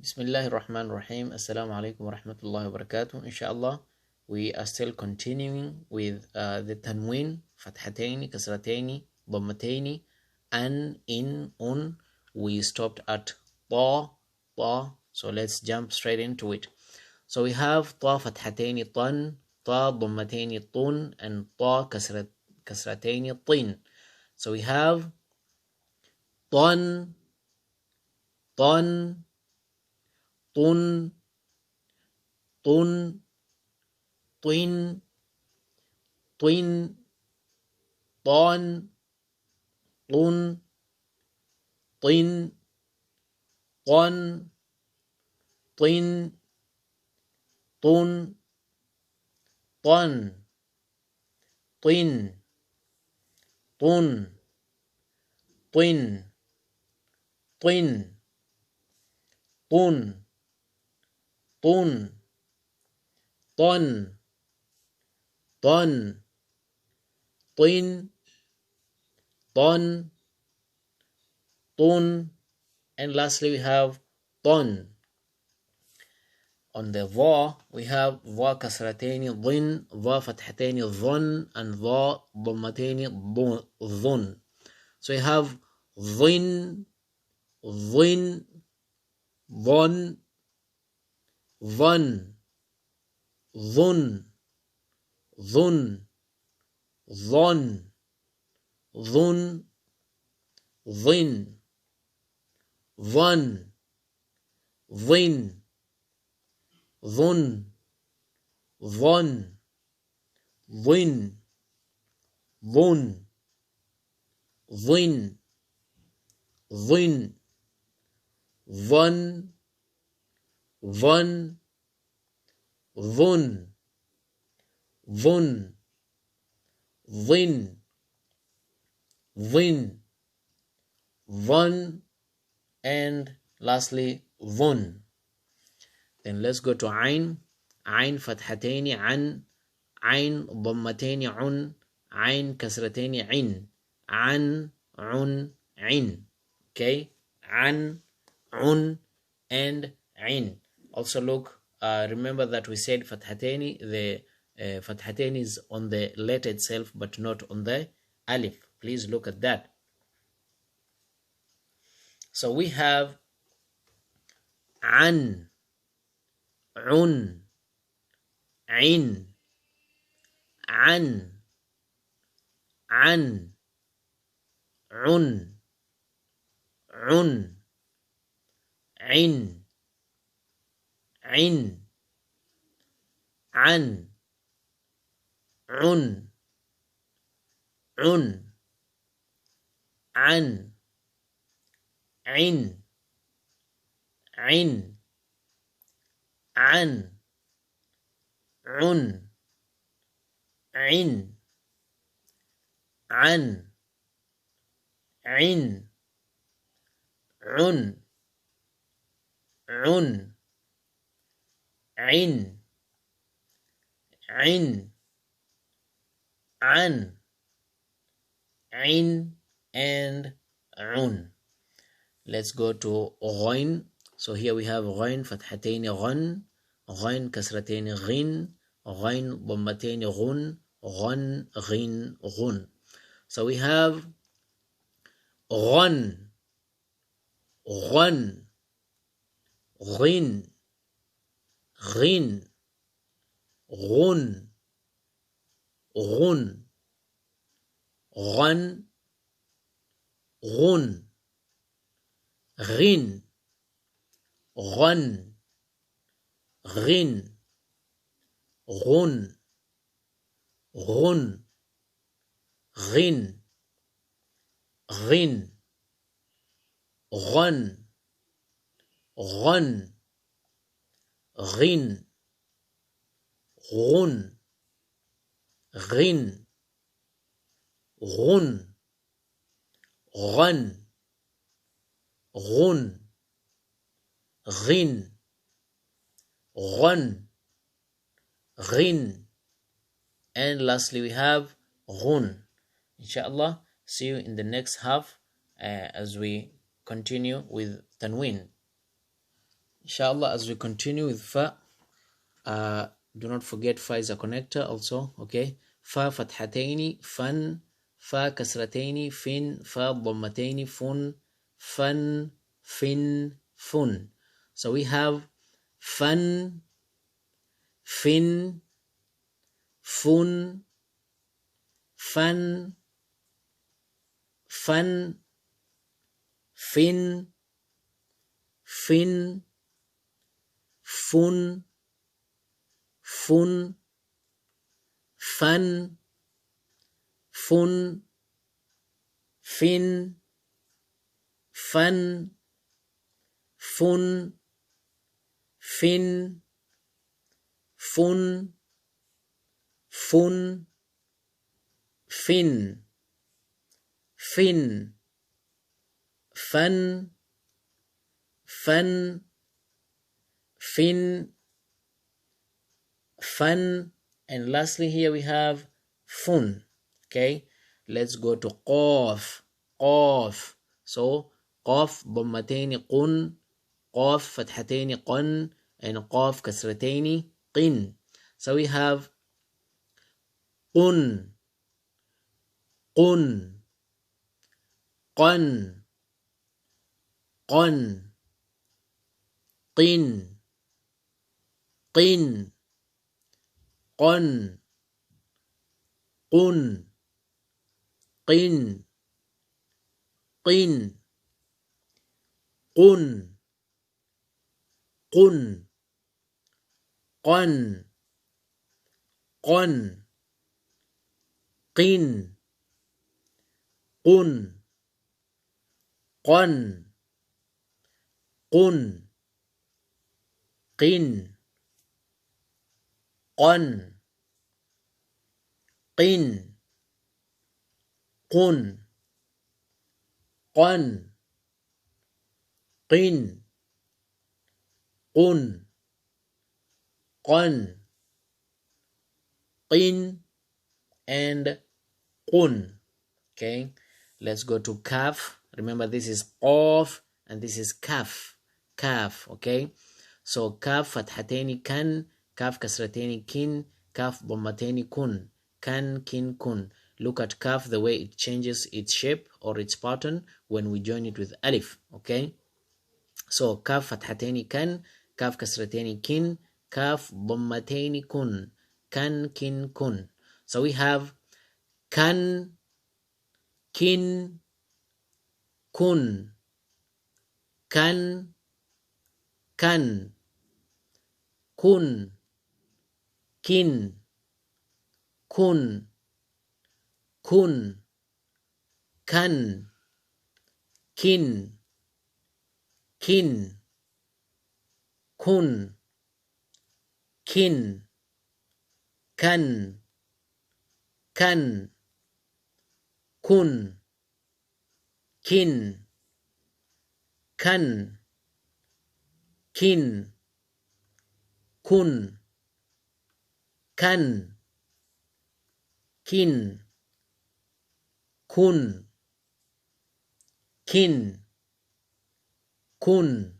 Bismillahir Rahmanir Rahim. Assalamu alaikum wa rahmatullahi wa barakatuh. Inshallah, we are still continuing with the Tanween, Fathataini, Kasrataini, Dhammataini, an, in, un. We stopped at ta, ta. So let's jump straight into it. So we have ta Fathataini, tan, ta Dhammataini, tun, and ta Kasrataini, tin. So we have tan, tan, tun, tun, twin, twin, ton, tun, twin, ton, twin, tun, ton, twin, tun, twin, twin, tun, tun, ton, ton, twin, ton, tun, and lastly we have ton. On the va, we have va kasrateni dhin, va fathateni dhun, and va dhammateni dhun. So we have dhin, dhin, dhun, dhun, dhun, dhun, dhun, dhun, dhin, dhun, dhin, dhun, dhun, dhin, dhun, dhin, dhin, dhun, dhun, dhun, dhun, dhin, dhin, dhun, and lastly dhun. Then let's go to ayn. Ayn fathataini an, ayn dhammataini un, ayn kasrataini in, an, un, in. Okay, an, un, and in. Also look, remember that we said fathataini, the fathataini is on the letter itself but not on the alif. Please look at that. So we have an, un, in, an, un, in, an, un, an, in, an, un, in, an, un, in, an, and un. Let's go to ghain. So here we have ghain fathataini ghan, ghain kasrataini ghin, ghain dhammataini ghun, ghan, ghin, ghun. So we have ghan, ghan, ghin, ghin, ghun, ghun, ghan, ghun, ghin, ghan, ghin, ghun, ghun, ghin, ghin, ghan, ghan, ghin, ghun, ghin, ghun, ghan, ghun, ghin, ghun, ghin, and lastly we have ghun. Inshallah, see you in the next half as we continue with Tanween. inshallah, as we continue with fa, do not forget fa is a connector also. Okay, fa fathataini fan, fa kasrataini fin, fa dhammataini fun, fan fin fun. So we have fan, fin, fun, fan, fan, fin, fin, fun, fun, fan, fun, fin, fan, fun, fin, fun, fun, fin, fin, fan, fan, fin, fan, and lastly here we have fun. Okay, let's go to qaf. Qaf. So qaf dhammataini qun, qaf fathataini qan, and qaf kasrataini qin. So we have qun, qun, qan, qan, qin, qin, qan, qun, qin, qin, qun, qun, qan, qan, qin, qun, qan, qun, qin, qan, qin, qun, qan, qin, qun, qan, qin, and qun. Okay, let's go to kaf. Remember, this is qaf and this is kaf. Kaf. Okay, so kaf fathataini kan, kaf kasrataini kin, kaf dhammataini kun, kan, kin, kun. Look at kaf, the way it changes its shape or its pattern when we join it with alif. Okay, so kaf fathataini kan, kaf kasrataini kin, kaf dhammataini kun, kan, kin, kun. So we have kan, kin, kun, kan, kan, kun, kin, kun, kun, kan, kin, kin, kun, kin, kan, kan, kun, kin, kan, kin, kun, kan, kin, kun, kin, kun,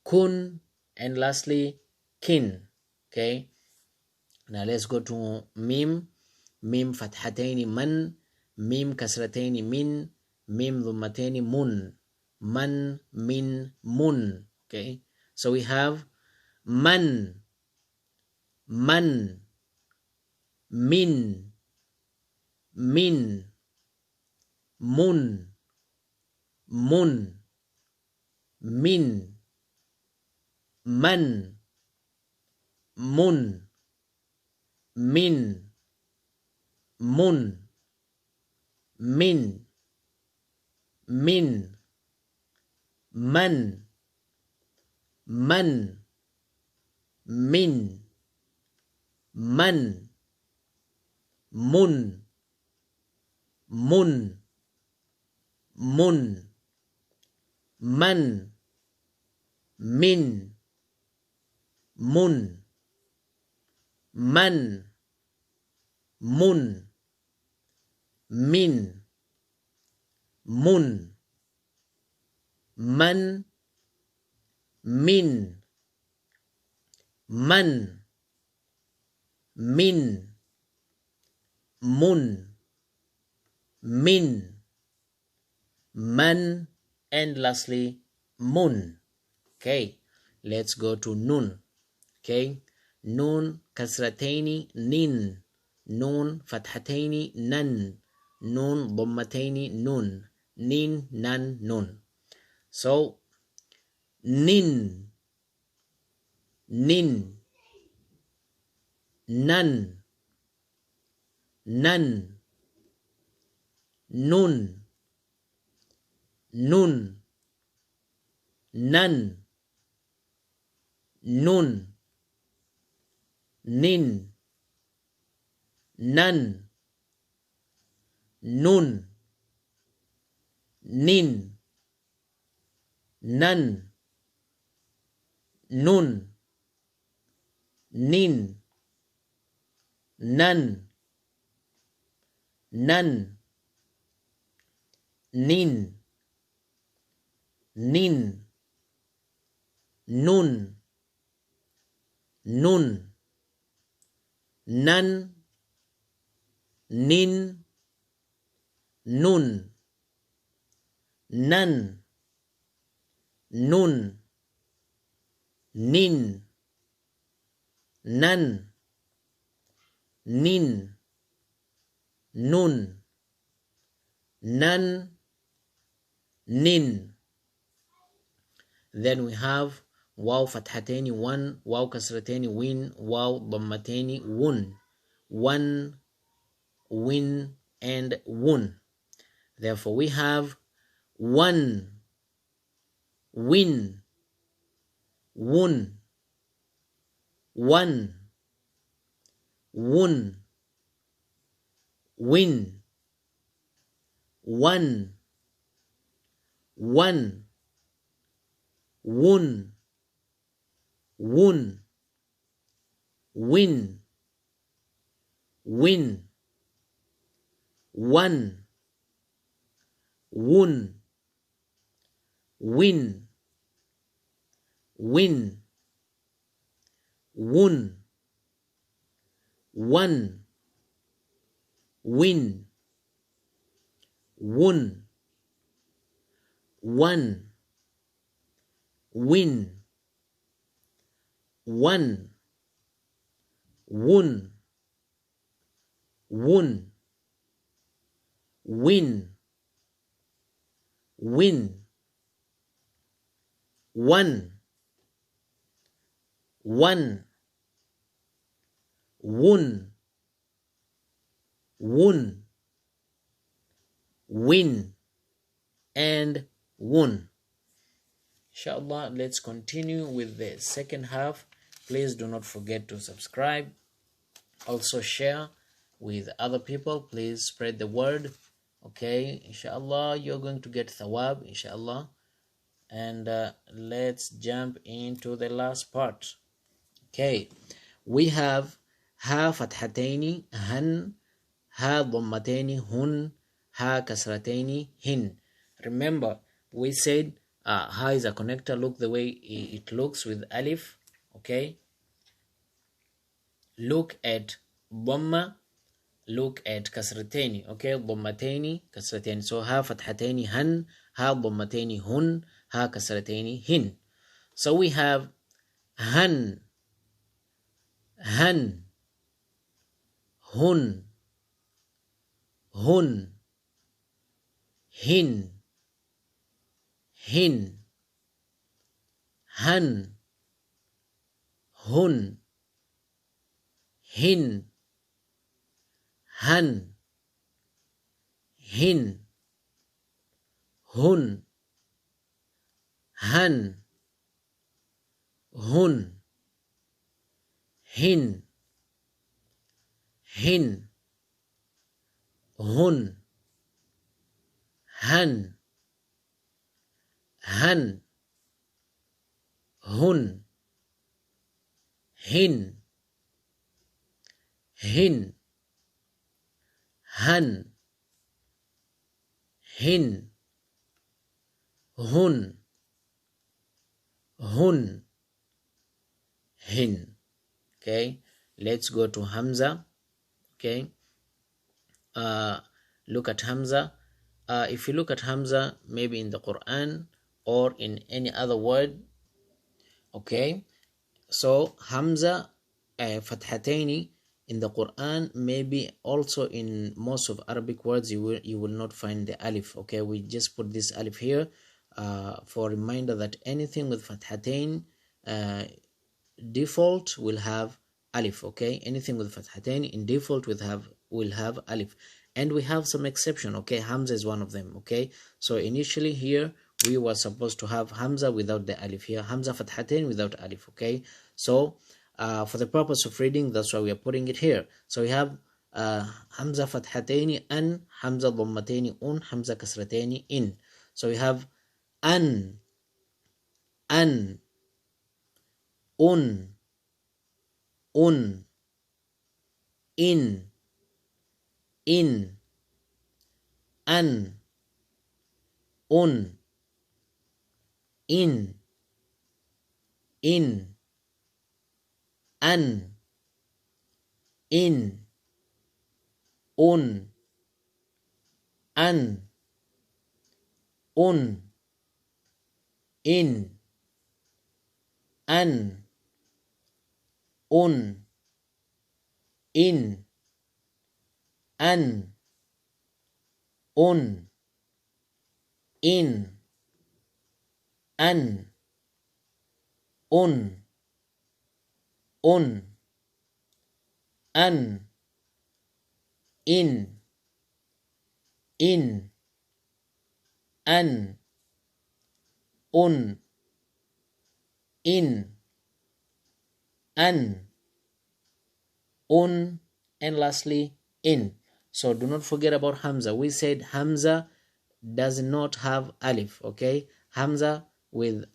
kun, and lastly kin. Okay, now let's go to mim. Mim fathataini man, mim kasrataini min, mim dhammataini mun, man, min, mun. Okay, so we have man, man, min, min, mun, mun, min, man, mun, min, mun, min, min, man, man, min, man, mun, mun, mun, man, min, mun, man, mun, min, mun, man, min, man, min, mun, min, man, and lastly mun. Okay, let's go to nun. Okay, nun kasrataini nin, nun fathataini nan, nun dhammataini nun, nin, nan, nun. So nin, nin, nan, nan, nun, nun, nan, nun, nin, nan, nun, nin, nan, nun, nin, nan, nan, nin, nin, nun, nun, nan, nin, nun, nan, nun, nin, nan, nin, nun, nan, nin. Then we have waw fathateni one, waw kasrateni win, waw dhammateni wun, one, win, and wun. Therefore we have one, win, wun, one, wun, win, one, one, wun, wun, win, win, one, wun, win, win, wun, one, win, wun, one, win, one, wun, wun, win, win, one, one, wun, wun, win, and wun. Inshallah, let's continue with the second half. Please do not forget to subscribe. Also share with other people. Please spread the word. Okay, inshallah, you're going to get thawab, inshallah. And let's jump into the last part. Okay, we have ha fathataini han, ha dhammataini hun, ha kasrataini hin. Remember, we said ha is a connector. Look the way it looks with alif. Okay, look at dhamma, look at kasrataini. Okay, dhammataini, kasrataini. So ha fathataini han, ha dhammataini hun, ha kasrataini hin. So we have han, han, hun, hun, hin, hin, han, hun, hin, han, hin, hun, han, hun, hin, hin, hun, han, han, hun, hin, hin, han, hin, hun, hun, hin. Okay, let's go to Hamza. Okay, look at Hamza. If you look at Hamza, maybe in the Quran or in any other word, okay, so Hamza Fathataini in the Quran, maybe also in most of Arabic words you will not find the alif. Okay, we just put this alif here for a reminder that anything with Fathatain default will have alif. Okay, anything with Fathatain in default will have alif, and we have some exception. Okay, Hamza is one of them. Okay, so initially here we were supposed to have Hamza without the alif. Here Hamza Fathatain without alif. Okay, so for the purpose of reading, that's why we are putting it here. So we have Hamza Fathataini an, Hamza Dhammataini un, Hamza Kasrataini in. So we have an, un, in, an, in, an, in, an, in, an, in, an, in, an, an, in, an, in, an, and lastly in. So do not forget about Hamza. We said Hamza does not have alif. Okay, Hamza with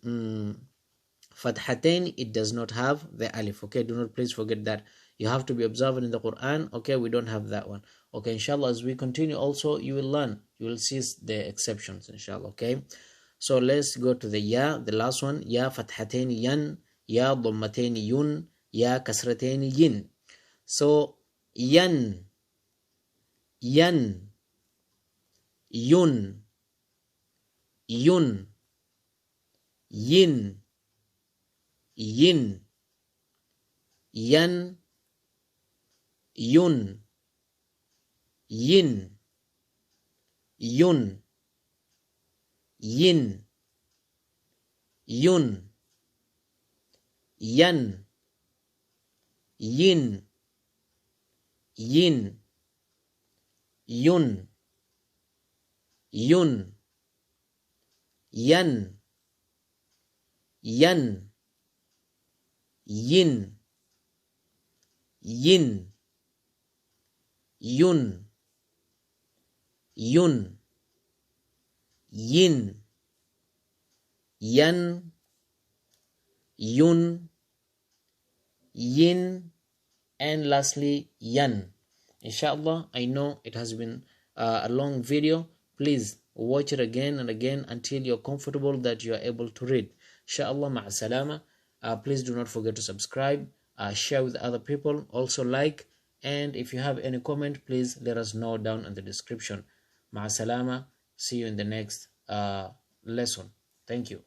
Fathatain, it does not have the alif. Okay, do not please forget that. You have to be observant in the Quran. Okay, we don't have that one. Okay, inshallah, as we continue also, you will learn, you will see the exceptions, inshallah. Okay, so let's go to the ya, the last one. Ya Fathatain yan, ya Dhammatain yun, ya Kasratain yin. So yan, yan, yun, yin, yan, yun, yin, yun, yin, yun, yan, yin, yin, yun, yan, yin, yun, yin, yan, yun, yin, and lastly yan. Inshallah, I know it has been a long video. Please watch it again and again until you're comfortable that you are able to read. Inshallah, ma'asalama. Please do not forget to subscribe, share with other people, also like, and if you have any comment, please let us know down in the description. Ma'asalama. See you in the next lesson. Thank you.